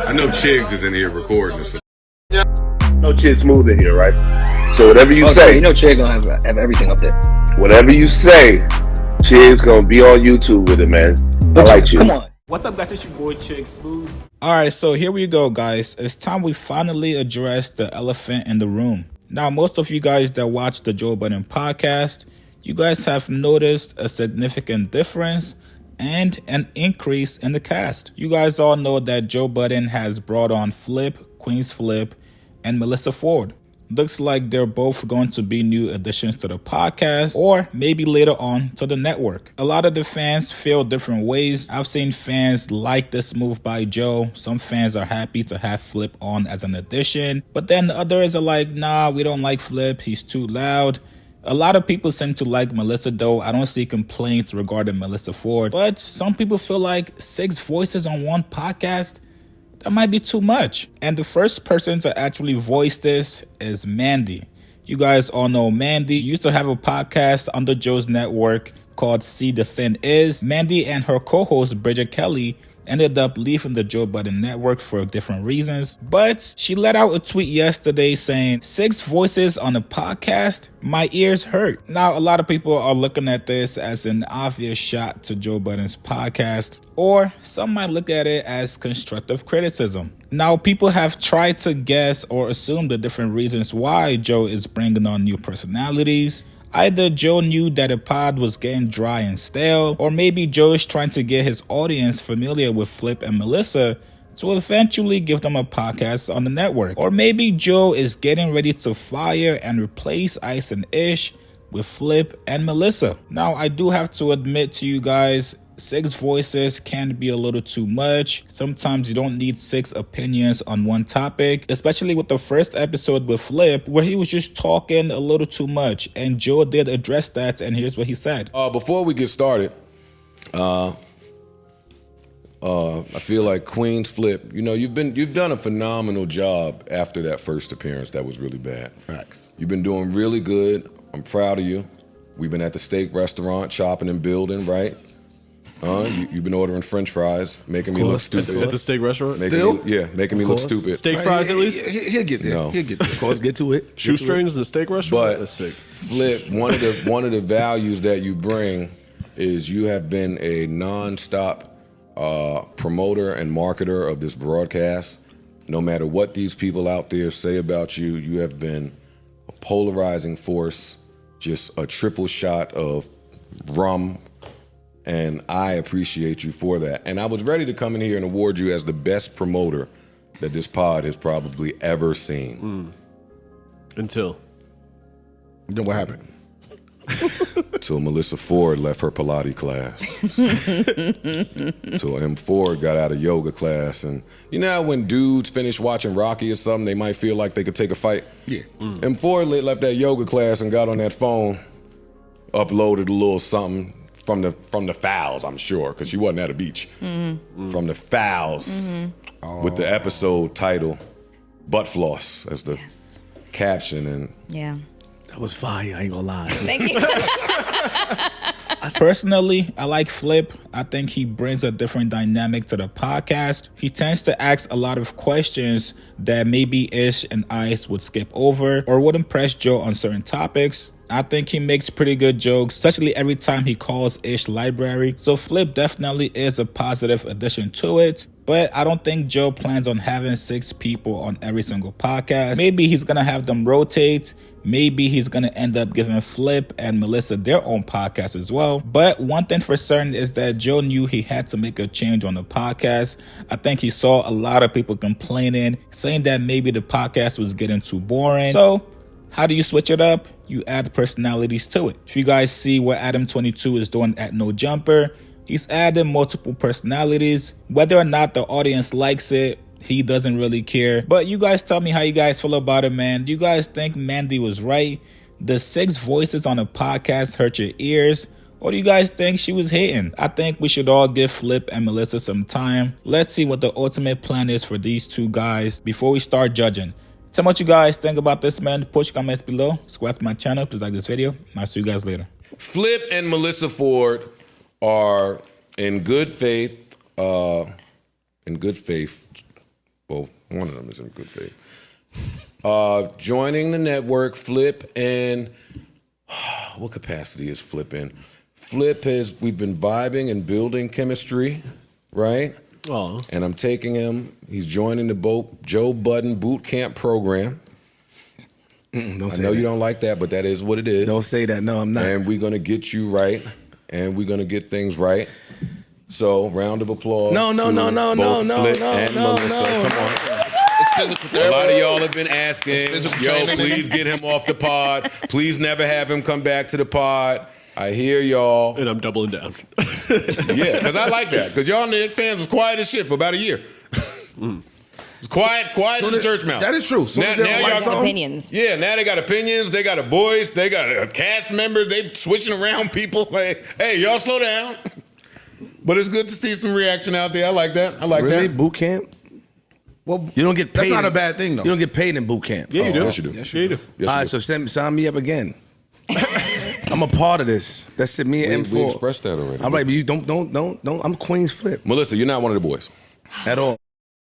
I know Chiggs is in here recording this. No Chig Smooth in here, right? So whatever you say, you know Chig gonna have everything up there. whatever you say, Chig's gonna be on YouTube with it, man. I like you. Come on. What's up, guys? It's your boy Chig Smooth. Alright, so here we go, guys. It's time we finally address the elephant in the room. Now, most of you guys that watch the Joe Budden podcast, you guys have noticed a significant difference and an increase in the cast. You guys all know that Joe Budden has brought on Flip, QueenzFlip, and Melyssa Ford. Looks like they're both going to be new additions to the podcast or maybe later on to the network. A lot of the fans feel different ways. I've seen fans like this move by Joe. Some fans are happy to have Flip on as an addition, but then the others are like, nah, we don't like Flip. He's too loud. A lot of people seem to like Melyssa though. I don't see complaints regarding Melyssa Ford, but some people feel like 6 voices on one podcast, that might be too much. And the first person to actually voice this is Mandii. You guys all know Mandii. She used to have a podcast under Joe's network called See the Fin Is. Mandii and her co-host Bridget Kelly ended up leaving the Joe Budden network for different reasons. But she let out a tweet yesterday saying, 6 voices on a podcast? My ears hurt. Now, a lot of people are looking at this as an obvious shot to Joe Budden's podcast, or some might look at it as constructive criticism. Now, people have tried to guess or assume the different reasons why Joe is bringing on new personalities. Either Joe knew that the pod was getting dry and stale, or maybe Joe is trying to get his audience familiar with Flip and Melyssa to eventually give them a podcast on the network. Or maybe Joe is getting ready to fire and replace Ice and Ish with Flip and Melyssa. Now, I do have to admit to you guys, 6 voices can be a little too much. Sometimes you don't need 6 opinions on one topic, especially with the first episode with Flip, where he was just talking a little too much. And Joe did address that, and here's what he said. Before we get started, I feel like QueenzFlip, you know, you've done a phenomenal job after that first appearance that was really bad. Facts. You've been doing really good. I'm proud of you. We've been at the steak restaurant, chopping and building, right? You've been ordering French fries, making me look stupid. At the steak restaurant? Making me look stupid. Steak fries at least? He'll get there. No. He'll get there. Of course, get to it. Shoestrings in the steak restaurant? But That's sick. Flip, one of the values that you bring is you have been a nonstop promoter and marketer of this broadcast. No matter what these people out there say about you, you have been a polarizing force, just a triple shot of rum. And I appreciate you for that. And I was ready to come in here and award you as the best promoter that this pod has probably ever seen. Until? Then what happened? Till Melyssa Ford left her Pilates class. Till M. Ford got out of yoga class. And you know how when dudes finish watching Rocky or something, they might feel like they could take a fight? Yeah. M. Ford left that yoga class and got on that phone, uploaded a little something from the fouls, I'm sure, because she wasn't at a beach. From the fouls, with the episode title, Butt Floss, as the caption. And yeah. That was fire, I ain't gonna lie. Thank you. Personally, I like Flip. I think he brings a different dynamic to the podcast. He tends to ask a lot of questions that maybe Ish and Ice would skip over or wouldn't press Joe on certain topics. I think he makes pretty good jokes, especially every time he calls Ish library. So Flip definitely is a positive addition to it. But I don't think Joe plans on having 6 people on every single podcast. Maybe he's going to have them rotate. Maybe he's going to end up giving Flip and Melyssa their own podcast as well. But one thing for certain is that Joe knew he had to make a change on the podcast. I think he saw a lot of people complaining, saying that maybe the podcast was getting too boring. So how do you switch it up? You add personalities to it. If you guys see what Adam22 is doing at No Jumper, he's adding multiple personalities. Whether or not the audience likes it, he doesn't really care. But you guys tell me how you guys feel about it, man. Do you guys think Mandii was right? The 6 voices on a podcast hurt your ears? Or do you guys think she was hating? I think we should all give Flip and Melyssa some time. Let's see what the ultimate plan is for these 2 guys before we start judging. Tell me what you guys think about this, man. Push comments below. Subscribe to my channel. Please like this video. I'll see you guys later. Flip and Melyssa Ford are in good faith Well, one of them is in good faith. Joining the network, Flip in, what capacity is Flip in? Flip we've been vibing and building chemistry, right? Oh. And I'm taking him, he's joining the Joe Budden boot camp program. Don't I say know that. you don't like that, but that is what it is. Don't say that. No, I'm not. And we're going to get you right, and we're going to get things right. So, round of applause. No, to both Flip and Melyssa. Come on. It's physical therapy. A lot of y'all have been asking, physical yo, training. please get him off the pod. Please never have him come back to the pod. I hear y'all. And I'm doubling down. Yeah, because I like that. Because y'all fans was quiet as shit for about a year. It's quiet as a church mouse. That is true. So Now they don't like y'all- something? Opinions. Yeah, now they got opinions, they got a voice, they got cast members, they switching around people. Like, hey, y'all slow down. But it's good to see some reaction out there. I like that. I like Really? that. Boot camp? Well, You don't get paid. that's not a bad thing, though. You don't get paid in boot camp. Yeah, you do. Yes, you do. Yes, Yeah, you do. Yes, All you right, do. so sign me up again. I'm a part of this. That's it. Me and we M4. expressed that already. All right, but you don't. I'm QueenzFlip Melyssa, you're not one of the boys. at all.